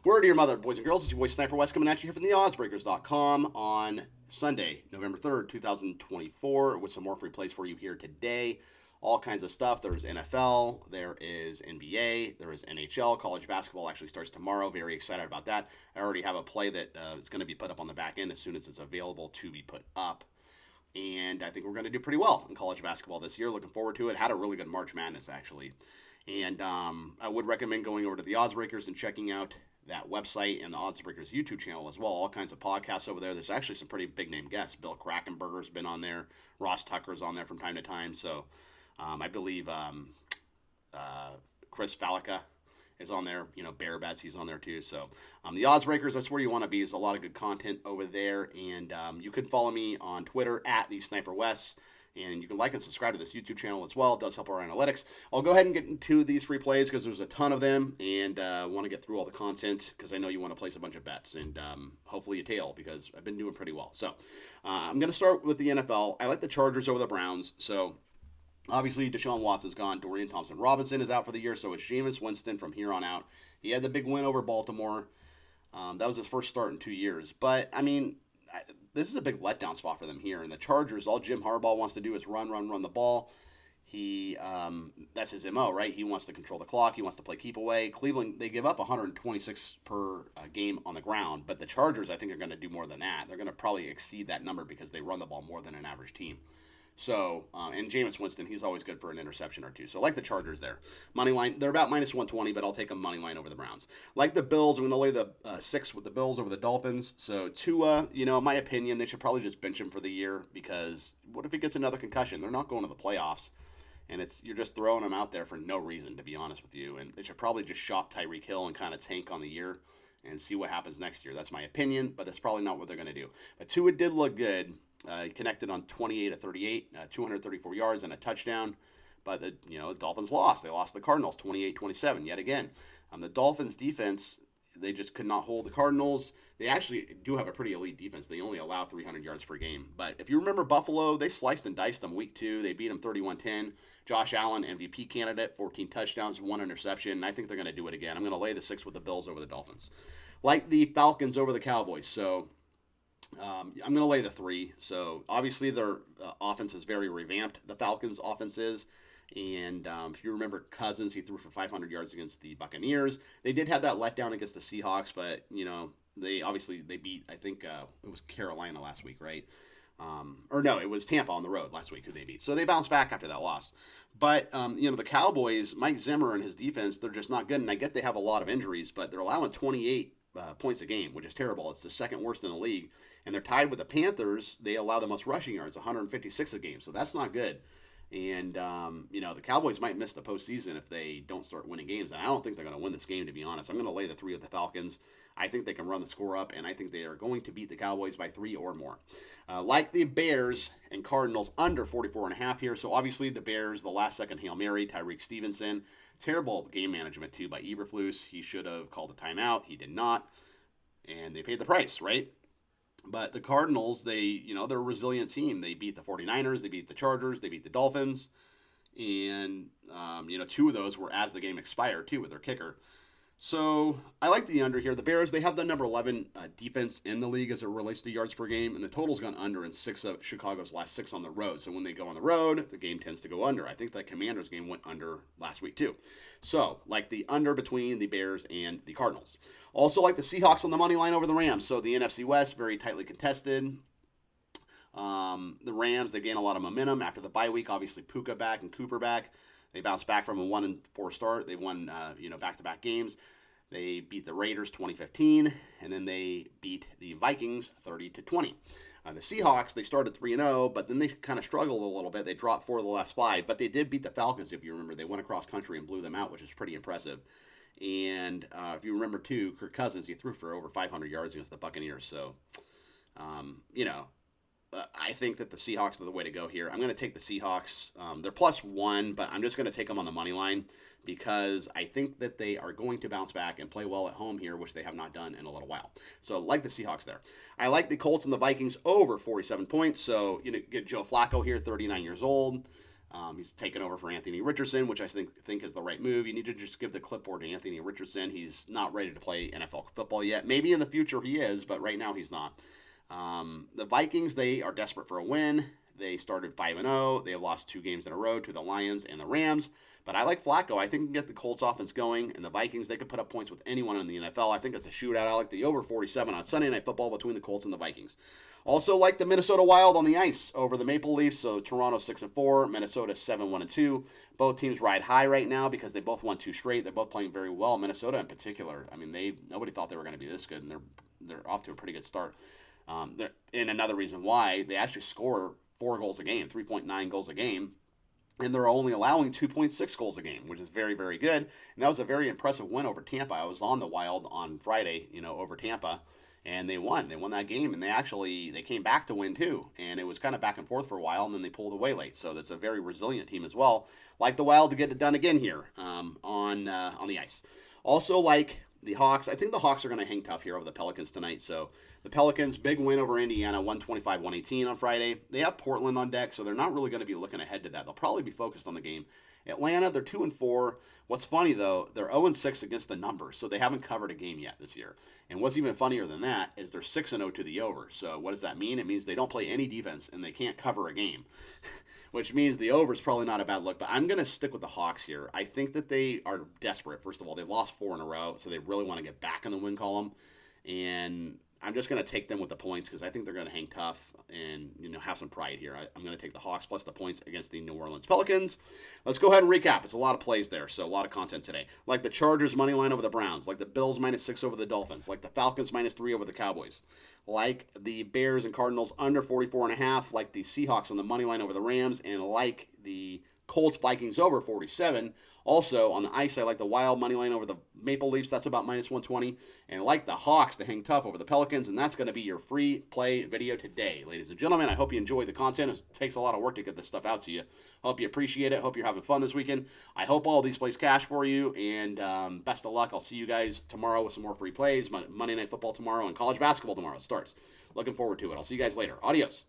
Word to your mother, boys and girls. It's your boy Sniper Wes coming at you here from the oddsbreakers.com on Sunday, November 3rd, 2024, with some more free plays for you here today. All kinds of stuff. There's NFL, there is NBA, there is NHL. College basketball actually starts tomorrow. Very excited about that. I already have a play that is going to be put up on the back end as soon as it's available to be put up. And I think we're going to do pretty well in college basketball this year. Looking forward to it. Had a really good March Madness, actually. And I would recommend going over to the Oddsbreakers and checking out that website and the Oddsbreakers YouTube channel as well. All kinds of podcasts over there. There's actually some pretty big name guests. Bill Krakenberger's been on there. Ross Tucker's on there from time to time. So I believe Chris Fallica is on there. You know, Bear Bets, he's on there too. So the Oddsbreakers, that's where you want to be. There's a lot of good content over there. And you can follow me on Twitter at the Sniper Wes. And you can like and subscribe to this YouTube channel as well. It does help our analytics. I'll go ahead and get into these free plays because there's a ton of them. And I want to get through all the content because I know you want to place a bunch of bets. And hopefully you tail because I've been doing pretty well. So I'm going to start with the NFL. I like the Chargers over the Browns. So obviously Deshaun Watson's gone. Dorian Thompson-Robinson is out for the year. So is Jameis Winston from here on out. He had the big win over Baltimore. That was his first start in 2 years. But, I mean, this is a big letdown spot for them here. And the Chargers, all Jim Harbaugh wants to do is run the ball. That's his MO, right? He wants to control the clock. He wants to play keep away. Cleveland, they give up 126 per game on the ground. But the Chargers, I think, are going to do more than that. They're going to probably exceed that number because they run the ball more than an average team. So, and Jameis Winston, he's always good for an interception or two. So, like the Chargers there. Money line, they're about minus 120, but I'll take them money line over the Browns. Like the Bills, I'm going to lay the 6 with the Bills over the Dolphins. So, Tua, you know, in my opinion, they should probably just bench him for the year because what if he gets another concussion? They're not going to the playoffs. And you're just throwing him out there for no reason, to be honest with you. And they should probably just shop Tyreek Hill and kind of tank on the year and see what happens next year. That's my opinion, but that's probably not what they're going to do. But Tua did look good. He connected on 28 of 38, 234 yards and a touchdown. But the Dolphins lost. They lost the Cardinals 28-27 yet again. The Dolphins defense, they just could not hold the Cardinals. They actually do have a pretty elite defense. They only allow 300 yards per game. But if you remember Buffalo, they sliced and diced them week 2. They beat them 31-10. Josh Allen, MVP candidate, 14 touchdowns, 1 interception. And I think they're going to do it again. I'm going to lay the 6 with the Bills over the Dolphins. Like the Falcons over the Cowboys. So I'm going to lay the 3. So obviously their offense is very revamped. The Falcons' offense is. And if you remember Cousins, he threw for 500 yards against the Buccaneers. They did have that letdown against the Seahawks, but, they beat, I think it was Carolina last week, right? Or no, it was Tampa on the road last week who they beat. So they bounced back after that loss. But, the Cowboys, Mike Zimmer and his defense, they're just not good. And I get they have a lot of injuries, but they're allowing 28 points a game, which is terrible. It's the second worst in the league. And they're tied with the Panthers. They allow the most rushing yards, 156 a game. So that's not good. And, the Cowboys might miss the postseason if they don't start winning games. And I don't think they're going to win this game, to be honest. I'm going to lay the 3 with the Falcons. I think they can run the score up, and I think they are going to beat the Cowboys by 3 or more. Like the Bears and Cardinals, under 44.5 here. So, obviously, the Bears, the last-second Hail Mary, Tyreek Stevenson. Terrible game management, too, by Eberflus. He should have called a timeout. He did not. And they paid the price, right? But the Cardinals, they're a resilient team. They beat the 49ers, they beat the Chargers, they beat the Dolphins. And, 2 of those were as the game expired, too, with their kicker. So I like the under here. The Bears, they have the number 11 defense in the league as it relates to yards per game. And the total's gone under in 6 of Chicago's last 6 on the road. So when they go on the road, the game tends to go under. I think the Commanders game went under last week, too. So, like the under between the Bears and the Cardinals. Also, like the Seahawks on the money line over the Rams. So, the NFC West, very tightly contested. The Rams, they gain a lot of momentum after the bye week. Obviously, Puka back and Cooper back. They bounced back from a 1-4 start. They won, back-to-back games. They beat the Raiders 20-15, and then they beat the Vikings 30-20. The Seahawks, they started 3-0, but then they kind of struggled a little bit. They dropped 4 of the last 5, but they did beat the Falcons, if you remember. They went across country and blew them out, which is pretty impressive. And if you remember, too, Kirk Cousins, he threw for over 500 yards against the Buccaneers. So, I think that the Seahawks are the way to go here. I'm going to take the Seahawks. They're +1, but I'm just going to take them on the money line because I think that they are going to bounce back and play well at home here, which they have not done in a little while. So, like the Seahawks there. I like the Colts and the Vikings over 47 points. So, get Joe Flacco here, 39 years old. He's taken over for Anthony Richardson, which I think is the right move. You need to just give the clipboard to Anthony Richardson. He's not ready to play NFL football yet. Maybe in the future he is, but right now he's not. The Vikings, they are desperate for a win. They started 5-0. They have lost 2 games in a row to the Lions and the Rams. But I like Flacco. I think he can get the Colts offense going. And the Vikings, they could put up points with anyone in the NFL. I think it's a shootout. I like the over 47 on Sunday Night Football between the Colts and the Vikings. Also like the Minnesota Wild on the ice over the Maple Leafs. So Toronto 6-4, Minnesota 7-1-2. Both teams ride high right now because they both won 2 straight. They're both playing very well. Minnesota in particular. I mean, nobody thought they were going to be this good, and they're off to a pretty good start. And another reason why they actually score 4 goals a game, 3.9 goals a game, and they're only allowing 2.6 goals a game, which is very, very good. And that was a very impressive win over Tampa. I was on the Wild on Friday, over Tampa, and they won. They won that game, and they came back to win too. And it was kind of back and forth for a while, and then they pulled away late. So that's a very resilient team as well. Like the Wild to get it done again here on the ice. Also like the Hawks. I think the Hawks are going to hang tough here over the Pelicans tonight. So the Pelicans, big win over Indiana, 125-118 on Friday. They have Portland on deck, so they're not really going to be looking ahead to that. They'll probably be focused on the game. Atlanta, they're 2-4. What's funny, though, they're 0-6 against the numbers, so they haven't covered a game yet this year. And what's even funnier than that is they're 6-0 to the over. So what does that mean? It means they don't play any defense, and they can't cover a game, which means the over is probably not a bad look. But I'm going to stick with the Hawks here. I think that they are desperate. First of all, they've lost 4 in a row, so they really want to get back in the win column. And I'm just going to take them with the points because I think they're going to hang tough and have some pride here. I'm going to take the Hawks plus the points against the New Orleans Pelicans. Let's go ahead and recap. It's a lot of plays there, so a lot of content today. Like the Chargers money line over the Browns, like the Bills -6 over the Dolphins, like the Falcons -3 over the Cowboys, like the Bears and Cardinals under 44.5, like the Seahawks on the money line over the Rams, and like the Colts Vikings over 47. Also, on the ice, I like the Wild money line over the Maple Leafs. That's about -120. And I like the Hawks to hang tough over the Pelicans. And that's going to be your free play video today, ladies and gentlemen. I hope you enjoy the content. It takes a lot of work to get this stuff out to you. Hope you appreciate it. Hope you're having fun this weekend. I hope all these plays cash for you. And best of luck. I'll see you guys tomorrow with some more free plays. Monday Night Football tomorrow and college basketball tomorrow starts. Looking forward to it. I'll see you guys later. Adios.